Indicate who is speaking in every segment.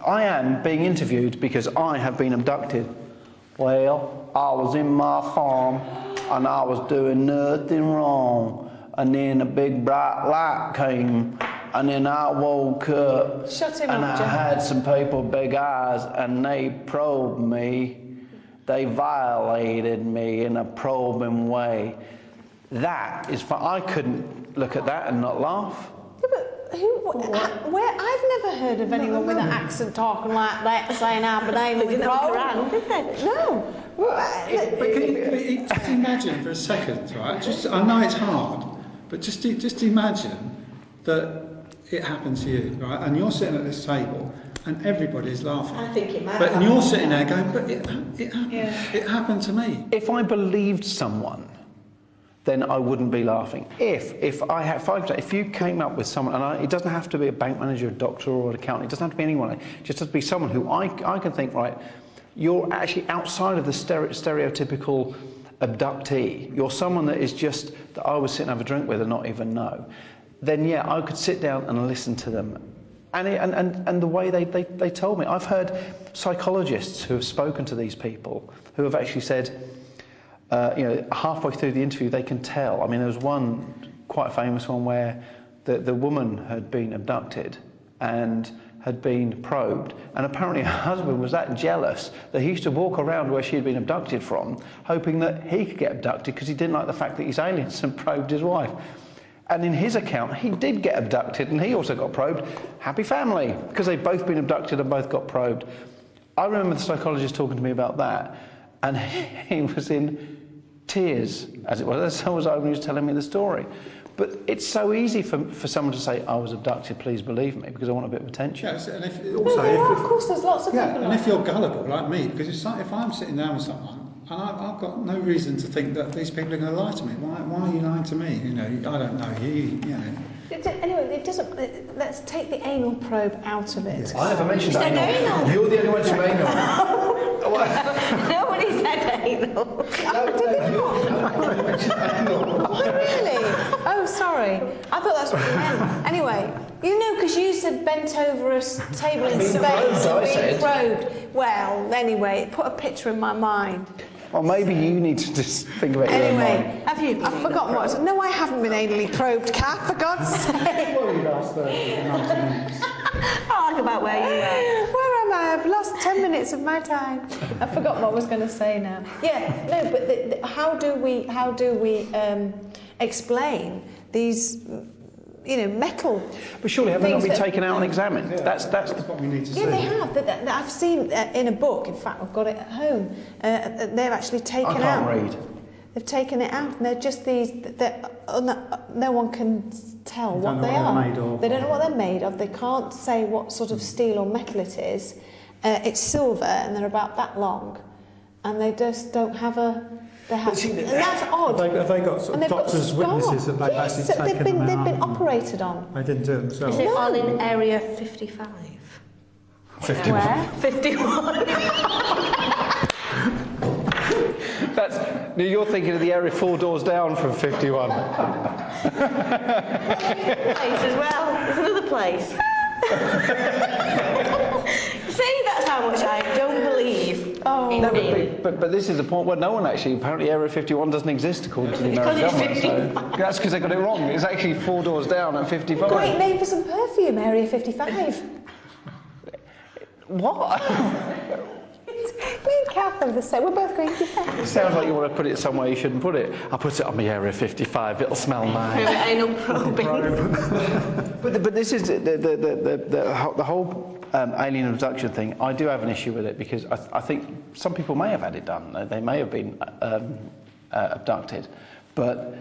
Speaker 1: I am being interviewed because I have been abducted. Well, I was in my farm and I was doing nothing wrong. And then a big bright light came and then I woke up.
Speaker 2: Shut him
Speaker 1: and
Speaker 2: up,
Speaker 1: I
Speaker 2: Geoff.
Speaker 1: had some people with big eyes and they probed me. They violated me in a probing way. That is fun. I couldn't look at that and not laugh.
Speaker 2: Yeah, but I've never heard of anyone with an accent talking like that saying Aberdeen with Karl, did they? No.
Speaker 3: But can you just imagine for a second, right? Just, I know it's hard, but just imagine that it happened to you, right? And you're sitting at this table and everybody's laughing.
Speaker 2: I think it might.
Speaker 3: But and you're sitting there going, but it happened. Yeah. It happened to me.
Speaker 1: If I believed someone, then I wouldn't be laughing. If you came up with someone, and it doesn't have to be a bank manager, a doctor, or an accountant. It doesn't have to be anyone. It just has to be someone who I can think, right, you're actually outside of the stereotypical abductee. You're someone that is just that I would sit and have a drink with and not even know. Then yeah, I could sit down and listen to them. And the way they told me. I've heard psychologists who have spoken to these people who have actually said, halfway through the interview they can tell. I mean, there was one quite famous one where the woman had been abducted and had been probed, and apparently her husband was that jealous that he used to walk around where she had been abducted from, hoping that he could get abducted because he didn't like the fact that these aliens had probed his wife. And in his account, he did get abducted and he also got probed. Happy family, because they'd both been abducted and both got probed. I remember the psychologist talking to me about that, and he was in tears, as it was. So was I when he was telling me the story. But it's so easy for someone to say, I was abducted, please believe me, because I want a bit of attention.
Speaker 3: Yes, and
Speaker 2: of course, there's lots of people
Speaker 3: and if you're gullible like me, because it's like if I'm sitting down with someone, and I've got no reason to think that these people are going to lie to me. Why are you lying to me? You know, I don't know you. You know.
Speaker 2: Anyway, it doesn't. Let's take the anal probe out of it.
Speaker 3: Yes.
Speaker 1: I never mentioned anal. You're the only one to anal.
Speaker 2: Nobody said anal. Oh, really? Oh, sorry. I thought that's what you meant. Anyway, you know, because you said bent over a table in space and being probed. Well, anyway, put a picture in my mind.
Speaker 1: Well, maybe you need to just think about your own mind.
Speaker 2: Anyway, have you? I've forgotten what I said. No, I haven't been anally probed, Cath, for God's sake.
Speaker 3: Well, you last 90 minutes.
Speaker 2: I like about where you were. Where am I? I've lost 10 minutes of my time. I forgot what I was going to say now. Yeah, no, but how do we explain these, metal?
Speaker 1: But surely have they not been taken out and examined?
Speaker 3: Yeah, that's what we need to see.
Speaker 2: Yeah, they have. I've seen in a book. In fact, I've got it at home. They've actually taken out.
Speaker 1: I can't read.
Speaker 2: They've taken it out, and they're just these. No one can tell what they are. They don't know what they're made of. They can't say what sort of steel or metal it is. It's silver, and they're about that long, and they just don't have a. They have, and that's odd.
Speaker 4: Have they got sort of doctors' witnesses that they've actually taken them out?
Speaker 2: They've been operated on.
Speaker 4: They didn't do it themselves.
Speaker 5: Is it all in Area 55?
Speaker 1: 51.
Speaker 2: Where?
Speaker 5: 51.
Speaker 1: You're thinking of the area 4 doors down from 51.
Speaker 5: Place as well. There's another place. See, that's how much I don't believe.
Speaker 2: Oh,
Speaker 1: no, but this is the point where no one actually. Apparently, Area 51 doesn't exist according to the American government. So that's because they got it wrong. It's actually 4 doors down at 55.
Speaker 2: Great name for some perfume, Area 55.
Speaker 1: What?
Speaker 2: Me and Kath are the same. We're both going to yeah.
Speaker 1: It sounds like you want to put it somewhere you shouldn't put it. I'll put it on my Area 55. It'll smell nice.
Speaker 5: Anal probing.
Speaker 1: But this is the whole alien abduction thing. I do have an issue with it because I think some people may have had it done. They may have been abducted, but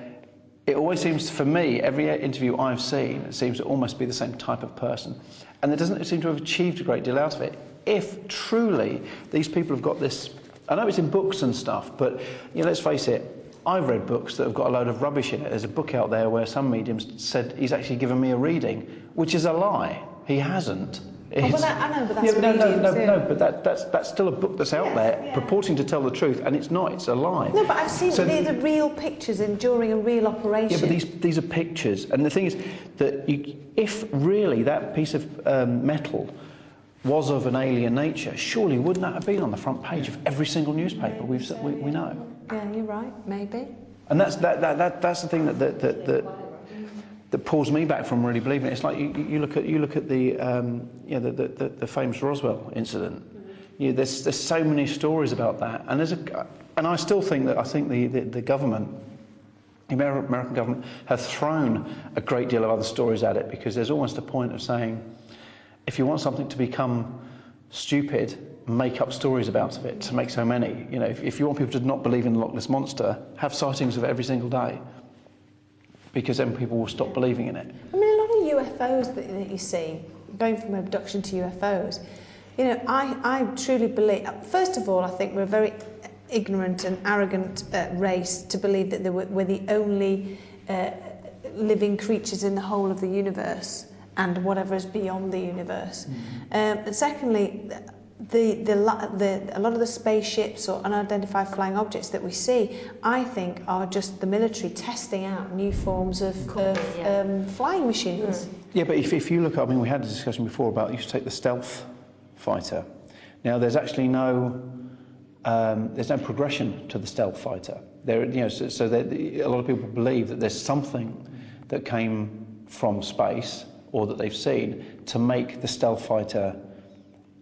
Speaker 1: it always seems, for me, every interview I've seen, it seems to almost be the same type of person, and there doesn't seem to have achieved a great deal out of it. If truly these people have got this, I know it's in books and stuff, but let's face it, I've read books that have got a load of rubbish in it. There's a book out there where some mediums said he's actually given me a reading, which is a lie. He hasn't.
Speaker 2: I know, but that's
Speaker 1: no, but that's still a book that's out there purporting to tell the truth, and it's not. It's a lie.
Speaker 2: No, but I've seen these are real pictures during a real operation.
Speaker 1: Yeah, but these are pictures, and the thing is that if really that piece of metal was of an alien nature, surely wouldn't that have been on the front page of every single newspaper we know?
Speaker 2: Yeah, you're right, maybe.
Speaker 1: And that's the thing that pulls me back from really believing it. It's like you look at the famous Roswell incident. There's so many stories about that, and I still think the government, the American government, have thrown a great deal of other stories at it, because there's almost a point of saying, if you want something to become stupid, make up stories about it to make so many. If you want people to not believe in the Loch Ness Monster, have sightings of it every single day, because then people will stop believing in it.
Speaker 2: I mean, a lot of UFOs that you see, going from abduction to UFOs, I truly believe, first of all, I think we're a very ignorant and arrogant race to believe that we're the only living creatures in the whole of the universe and whatever is beyond the universe. And secondly, a lot of the spaceships or unidentified flying objects that we see, I think, are just the military testing out new forms of flying machines.
Speaker 1: Yeah, but if you look at, we had a discussion before about, you should take the stealth fighter. Now, there's actually no progression to the stealth fighter. So a lot of people believe that there's something that came from space or that they've seen to make the stealth fighter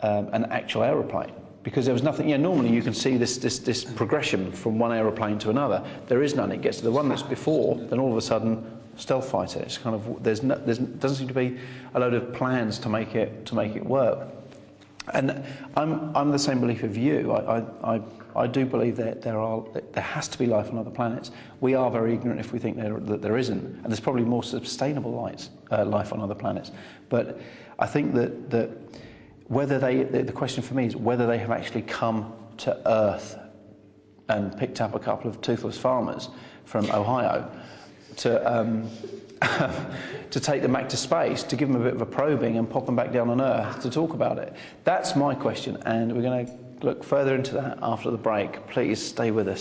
Speaker 1: an actual aeroplane, because there was nothing. Normally you can see this progression from one aeroplane to another. There is none. It gets to the one that's before, then all of a sudden, stealth fighter. It's kind of there doesn't seem to be a load of plans to make it work. And I'm the same belief of you. I do believe that there has to be life on other planets. We are very ignorant if we think that there isn't, and there's probably more sustainable life on other planets. But I think that whether the question for me is whether they have actually come to Earth and picked up a couple of toothless farmers from Ohio to take them back to space, to give them a bit of a probing and pop them back down on Earth to talk about it. That's my question, and we're going to look further into that after the break. Please stay with us.